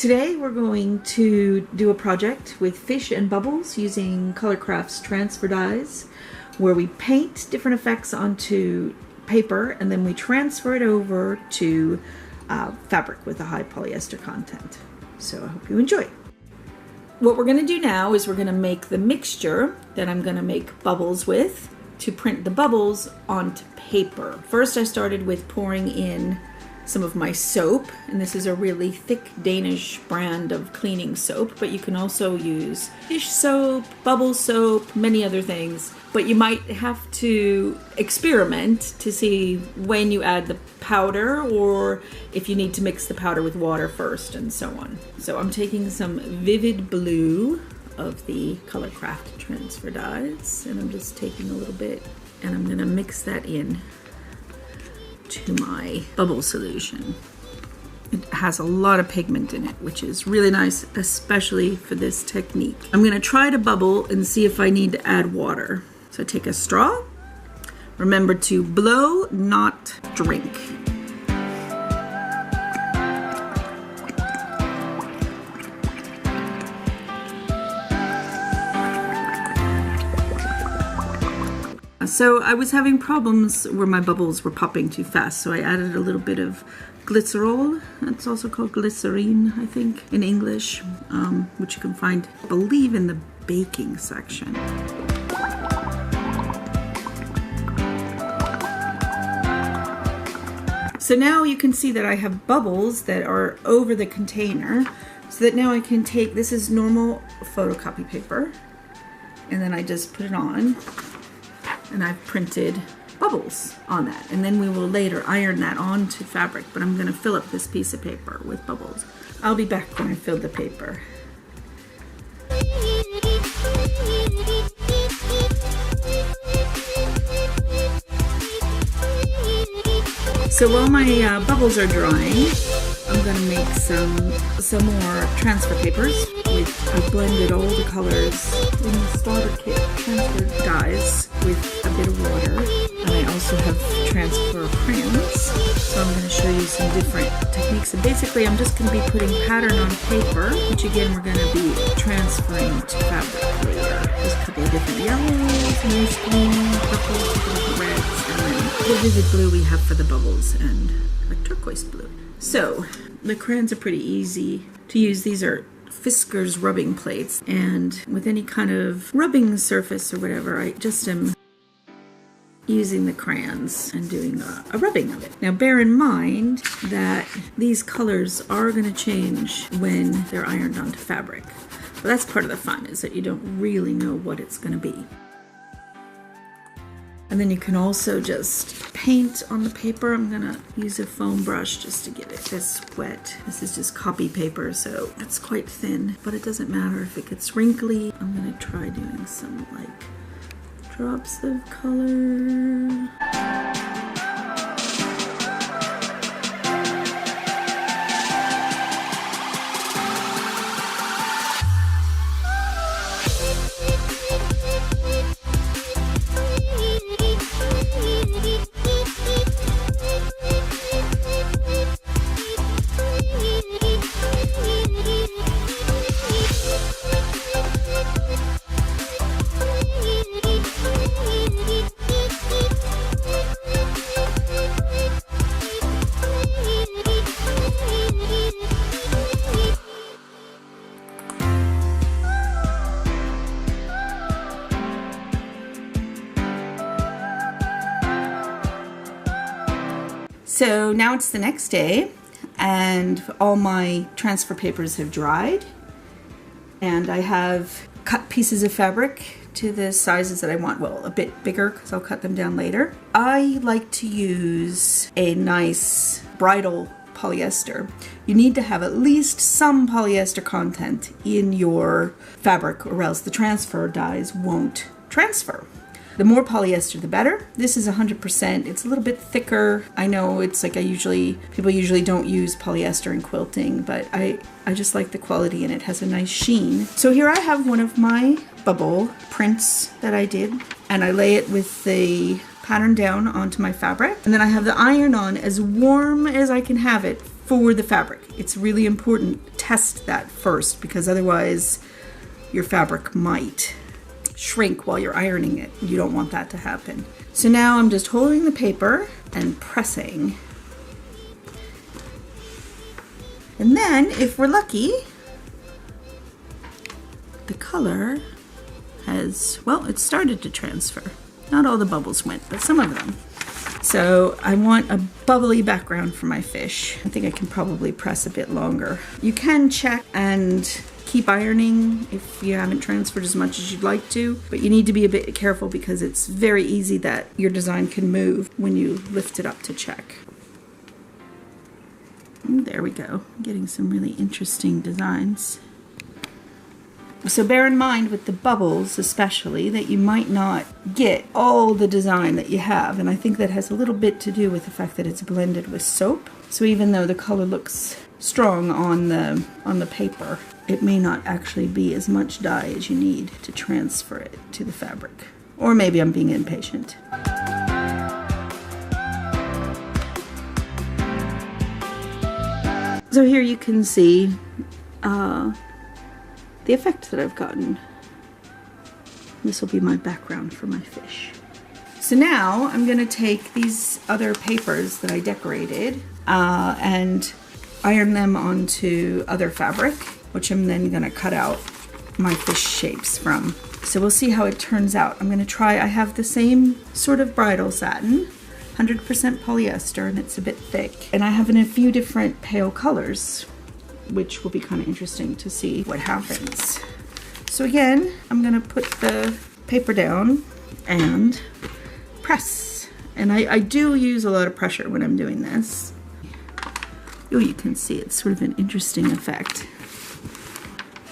Today we're going to do a project with fish and bubbles using Colourcraft's transfer dies, where we paint different effects onto paper and then we transfer it over to fabric with a high polyester content. So I hope you enjoy. What we're going to do now is we're going to make the mixture that I'm going to make bubbles with to print the bubbles onto paper. First I started with pouring in some of my soap, and this is a really thick Danish brand of cleaning soap, but you can also use dish soap, bubble soap, many other things. But you might have to experiment to see when you add the powder or if you need to mix the powder with water first and so on. So I'm taking some vivid blue of the Colourcraft transfer dies, and I'm just taking a little bit and I'm gonna mix that in to my bubble solution. It has a lot of pigment in it, which is really nice, especially for this technique. I'm gonna try to bubble and see if I need to add water. So take a straw. Remember to blow, not drink. So I was having problems where my bubbles were popping too fast, so I added a little bit of glycerol. It's also called glycerine, I think, in English, which you can find, I believe, in the baking section. So now you can see that I have bubbles that are over the container, so that now I can take, this is normal photocopy paper, and then I just put it on. And I've printed bubbles on that, and then we will later iron that onto fabric, but I'm going to fill up this piece of paper with bubbles. I'll be back when I fill the paper. So while my bubbles are drying, I'm going to make some more transfer papers. I've blended all the colors in the starter kit transfer dies with a bit of water, and I also have transfer crayons. So I'm going to show you some different techniques. And basically I'm just going to be putting pattern on paper, which again we're going to be transferring to fabric later. There's a couple of different yellows, nice green, purples, a couple of reds, and then the vivid blue we have for the bubbles, and a turquoise blue. So the crayons are pretty easy to use. These are Fisker's rubbing plates, and with any kind of rubbing surface or whatever, I just am using the crayons and doing a rubbing of it. Now bear in mind that these colors are going to change when they're ironed onto fabric. But that's part of the fun, is that you don't really know what it's going to be. And then you can also just paint on the paper. I'm gonna use a foam brush just to get it this wet. This is just copy paper, so it's quite thin, but it doesn't matter if it gets wrinkly. I'm gonna try doing some like drops of color. So now it's the next day, and all my transfer papers have dried, and I have cut pieces of fabric to the sizes that I want. Well, a bit bigger because I'll cut them down later. I like to use a nice bridal polyester. You need to have at least some polyester content in your fabric, or else the transfer dies won't transfer. The more polyester, the better. This is 100%. It's a little bit thicker. I know it's like people usually don't use polyester in quilting, but I just like the quality, and it has a nice sheen. So here I have one of my bubble prints that I did, and I lay it with the pattern down onto my fabric, and then I have the iron on as warm as I can have it for the fabric. It's really important to test that first, because otherwise your fabric might shrink while you're ironing it. You don't want that to happen. So now I'm just holding the paper and pressing. And then, if we're lucky, the color has, well, it started to transfer. Not all the bubbles went, but some of them. So I want a bubbly background for my fish. I think I can probably press a bit longer. You can check and keep ironing if you haven't transferred as much as you'd like to, but you need to be a bit careful because it's very easy that your design can move when you lift it up to check. And there we go, getting some really interesting designs. So bear in mind with the bubbles especially that you might not get all the design that you have, and I think that has a little bit to do with the fact that it's blended with soap. So even though the color looks strong on the paper, it may not actually be as much dye as you need to transfer it to the fabric. Or maybe I'm being impatient. So here you can see the effect that I've gotten. This will be my background for my fish. So now I'm going to take these other papers that I decorated and iron them onto other fabric, which I'm then going to cut out my fish shapes from. So we'll see how it turns out. I'm going to try, I have the same sort of bridal satin, 100% polyester, and it's a bit thick. And I have in a few different pale colors, which will be kind of interesting to see what happens. So again, I'm going to put the paper down and press. And I do use a lot of pressure when I'm doing this. Oh, you can see it's sort of an interesting effect.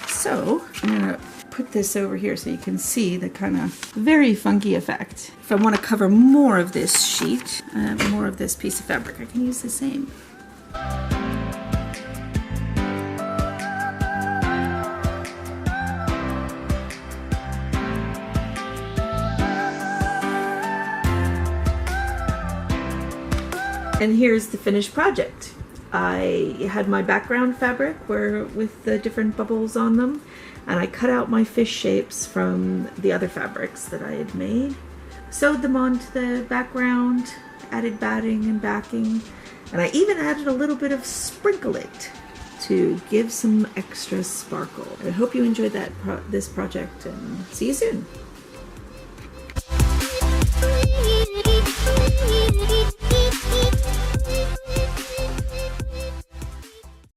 So I'm going to put this over here so you can see the kind of very funky effect. If I want to cover more of this sheet, more of this piece of fabric, I can use the same. And here's the finished project. I had my background fabric with the different bubbles on them, and I cut out my fish shapes from the other fabrics that I had made, sewed them onto the background, added batting and backing, and I even added a little bit of Sprinkle It to give some extra sparkle. I hope you enjoyed this project, and see you soon.